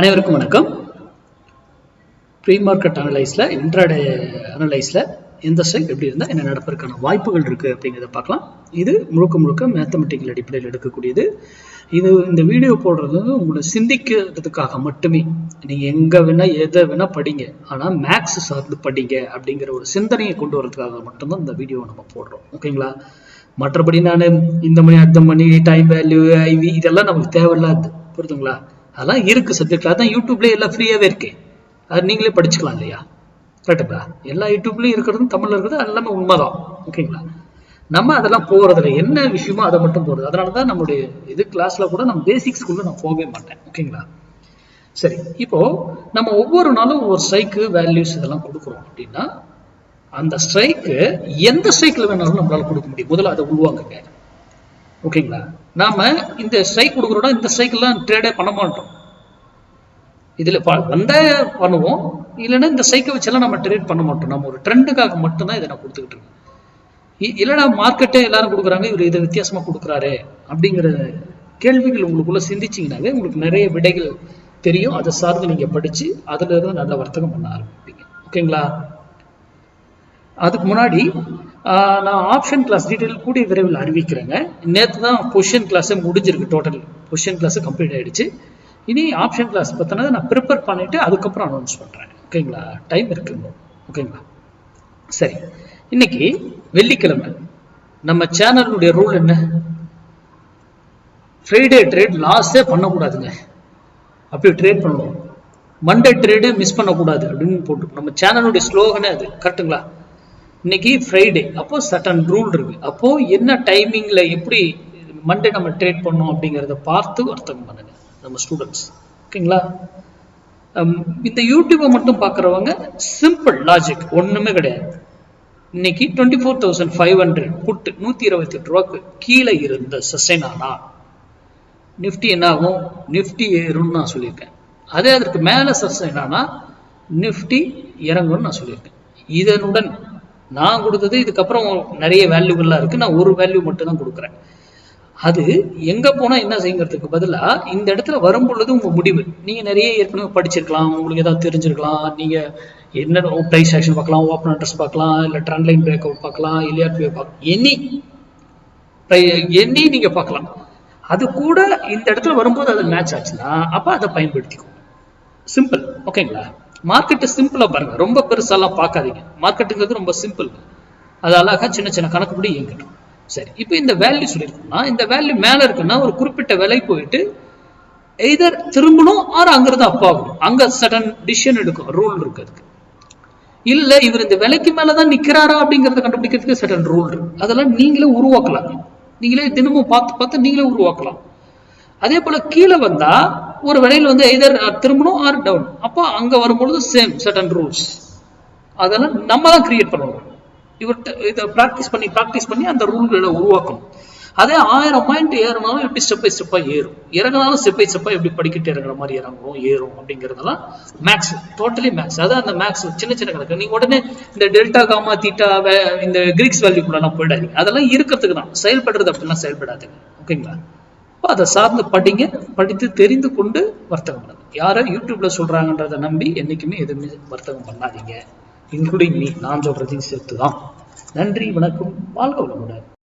அனைவருக்கும் வணக்கம். Pre market அனலைஸ்ல intraday அனலைஸ்ல எந்த ஸ்ட்ரைக் எப்படி இருந்தால் என்ன நடப்பதற்கான வாய்ப்புகள் இருக்கு அப்படிங்கிறத பார்க்கலாம். இது முழுக்க முழுக்க மேத்தமெட்டிக்கல் அடிப்படையில் எடுக்கக்கூடியது. இந்த வீடியோ போடுறது உங்களை சிந்திக்கிறதுக்காக மட்டுமே. நீங்க எங்க வேணா எதை வேணா படிங்க, ஆனா மேக்ஸ் சார்ந்து படிங்க அப்படிங்கிற ஒரு சிந்தனையை கொண்டு வரதுக்காக மட்டும்தான் இந்த வீடியோவை நம்ம போடுறோம். ஓகேங்களா? மற்றபடி நான் இந்த மணி அந்த மணி டைம் வேல்யூ ஐவி இதெல்லாம் நமக்கு தேவையில்லாது. புரியுதுங்களா? அதெல்லாம் இருக்கு சப்ஜெக்ட்ல. அதான் யூடியூப்ல எல்லாம் ஃப்ரீயாவே இருக்கு. அது நீங்களே படிச்சுக்கலாம் இல்லையா? கரெக்டுங்களா? எல்லா யூடியூப்லயும் இருக்கிறதும் தமிழ்ல இருக்கிறது எல்லாமே உண்மைதான். ஓகேங்களா? நம்ம அதெல்லாம் போறதில்ல. என்ன விஷயமோ அதை மட்டும் போறது. அதனாலதான் நம்மளுடைய இது கிளாஸ்ல கூட நம்ம பேசிக்ஸ்குள்ள நான் போகவே மாட்டேன். ஓகேங்களா? சரி, இப்போ நம்ம ஒவ்வொரு நாளும் ஒரு ஸ்ட்ரைக்கு வேல்யூஸ் இதெல்லாம் கொடுக்குறோம் அப்படின்னா அந்த ஸ்ட்ரைக்கு எந்த ஸ்ட்ரைக்ல வேணாலும் நம்மளால கொடுக்க முடியும். முதல்ல அதை உருவாக்குங்க. ஓகேங்களா? நாம இந்த ஸ்ட்ரைக் கொடுக்குறோம்னா இந்த ஸ்ட்ரைக் எல்லாம் ட்ரேடே பண்ண மாட்டோம். இதுல வந்தா பண்ணுவோம், இல்லைன்னா இந்த ஸ்ட்ரைக்கை வச்செல்லாம் நம்ம ட்ரேட் பண்ண மாட்டோம். நம்ம ஒரு ட்ரெண்டுக்காக மட்டும்தான் இதை நான் கொடுத்துக்கிட்டு இருக்கேன். இல்லைன்னா மார்க்கெட்டே எல்லாரும் கொடுக்குறாங்க, இவர் இதை வித்தியாசமா கொடுக்குறாரு அப்படிங்கிற கேள்விகள் உங்களுக்குள்ள சிந்திச்சிங்கனாவே உங்களுக்கு நிறைய விடைகள் தெரியும். அதை சார்ந்து நீங்க படிச்சு அதுல இருந்து நல்ல வர்த்தகம் பண்ண ஆரம்பிப்பீங்க. ஓகேங்களா? அதுக்கு முன்னாடி நான் ஆப்ஷன் கிளாஸ் டீட்டெயில் கூடிய விரைவில் அறிவிக்கிறேங்க. நேற்று தான் பொசிஷன் கிளாஸே முடிஞ்சிருக்கு. டோட்டல் பொசிஷன் கிளாஸ் கம்ப்ளீட் ஆயிடுச்சு. இனி ஆப்ஷன் கிளாஸ் பத்தினதை நான் ப்ரிப்பேர் பண்ணிட்டு அதுக்கப்புறம் அனௌன்ஸ் பண்றேன். ஓகேங்களா? டைம் இருக்குங்க. ஓகேங்களா? சரி, இன்னைக்கு வெள்ளிக்கிழமை. நம்ம சேனலுடைய ரூல் என்ன? ஃப்ரைடே ட்ரேட் லாஸே பண்ணக்கூடாதுங்க. அப்படி ட்ரேட் பண்ணுவோம். மண்டே ட்ரேடு மிஸ் பண்ணக்கூடாது அப்படின்னு போட்டு நம்ம சேனலுடைய ஸ்லோகனே அது. கரெக்டுங்களா? இன்னைக்கு ஃப்ரைடே, அப்போ சட்டன் ரூல் இருக்கு. அப்போ என்ன டைமிங்ல எப்படி மண்டே நம்ம ட்ரேட் பண்ணோம் அப்படிங்கிறத பார்த்து வர்த்தகம் பண்ணுங்க நம்ம ஸ்டூடெண்ட்ஸ். ஓகேங்களா? இந்த யூடியூபை மட்டும் பார்க்குறவங்க சிம்பிள் லாஜிக் ஒண்ணுமே கிடையாது. இன்னைக்கு 24,500 புட்டு 128 ரூபாய்க்கு கீழே இருந்த சஸ்டைன் ஆனா நிப்டி என்ன ஆகும்? நிப்டி ஏறும்னு நான் சொல்லியிருக்கேன். அதே அதற்கு மேல சஸ்டைன் ஆனா நிப்டி இறங்கும்னு நான் சொல்லியிருக்கேன். இதனுடன் நான் கொடுத்தது இதுக்கப்புறம் நிறைய வேல்யூகள்லாம் இருக்கு. நான் ஒரு வேல்யூ மட்டும் தான் கொடுக்குறேன். அது எங்க போனா என்ன செய்யுங்கிறதுக்கு பதிலா இந்த இடத்துல வரும் பொழுது உங்க முடிவு. நீங்க நிறைய ஏற்கனவே படிச்சிருக்கலாம், உங்களுக்கு ஏதாவது தெரிஞ்சிருக்கலாம். நீங்க என்ன பிரைஸ் ஆக்ஷன் பார்க்கலாம், ஓப்பன் அட்ரஸ் பார்க்கலாம், இல்ல ட்ரெண்ட் லைன் பிரேக் அவுட் பார்க்கலாம், இல்லையா பார்க்கலாம், எனி நீங்க பார்க்கலாம். அது கூட இந்த இடத்துல வரும்போது அது மேட்ச் ஆச்சுன்னா அப்ப அதை பயன்படுத்திக்கோங்க. சிம்பிள். ஓகேங்களா? மார்க்கெட்டு சிம்பிளா பாருங்க, ரொம்ப பெருசாலாம் பார்க்காதீங்க. மார்க்கெட்டுங்கிறது ரொம்ப சிம்பிள். அது அழகா சின்ன சின்ன கணக்குப்படி இயங்கட்டும். சரி, இப்போ இந்த வேல்யூ சொல்லியிருக்கோம்னா இந்த வேல்யூ மேல இருக்குன்னா ஒரு குறிப்பிட்ட விலை போயிட்டு எய்தர் திரும்பணும் ஆர் அங்கிருந்து அப் ஆகணும். அங்க சடன் டிசிஷன் எடுக்கும், ரூல் இருக்கு அதுக்கு. இல்ல இவர் இந்த விலைக்கு மேலதான் நிக்கிறாரா அப்படிங்கறத கண்டுபிடிக்கிறதுக்கு சடன் ரூல் இருக்கு. அதெல்லாம் நீங்களே உருவாக்கலாம். நீங்களே தினமும் பார்த்து பார்த்து நீங்களே உருவாக்கலாம். அதே போல கீழே வந்தா ஒரு விலையில வந்து எய்தர் திரும்பணும் ஆர் டவுன். அப்போ அங்க வரும்பொழுது சேம் சர்டன் ரூல்ஸ். அதெல்லாம் நம்ம தான் கிரியேட் பண்ணணும். இவர்கிட்ட இதை ப்ராக்டிஸ் பண்ணி அந்த ரூல்களை உருவாக்கணும். அதே 1000 பாயிண்ட் ஏறினாலும் எப்படி ஸ்டெப் பை ஸ்டெப்பா ஏறும், இறங்கினாலும் ஸ்டெப் பை ஸ்டெப்பா எப்படி படிக்கிட்டு இறங்குற மாதிரி இறங்கும் ஏறும் அப்படிங்கிறதெல்லாம் மேக்ஸ், டோட்டலி மேக்ஸ். அதான் அந்த மேக்ஸ் சின்ன சின்ன கணக்கு. நீங்க உடனே இந்த டெல்டா காமா தீட்டா இந்த கிரீக்ஸ் வேல்யூக்குள்ளலாம் போயிடாதீங்க. அதெல்லாம் இருக்கிறதுக்கு தான், செயல்படுறது அப்படிலாம் செயல்படாதுங்க. ஓகேங்களா? அதை சார்ந்து படித்து தெரிந்து கொண்டு வர்த்தகம் பண்ணுங்க. யாரோ யூடியூப்ல சொல்றாங்கன்றதை நம்பி என்னைக்குமே எதுவுமே வர்த்தகம் பண்ணாதீங்க. இன்க்ளூடிங் மீ, நான் சொல்றதையும் சேர்த்துதான். நன்றி, வணக்கம், வாழ்க வளமுடன்.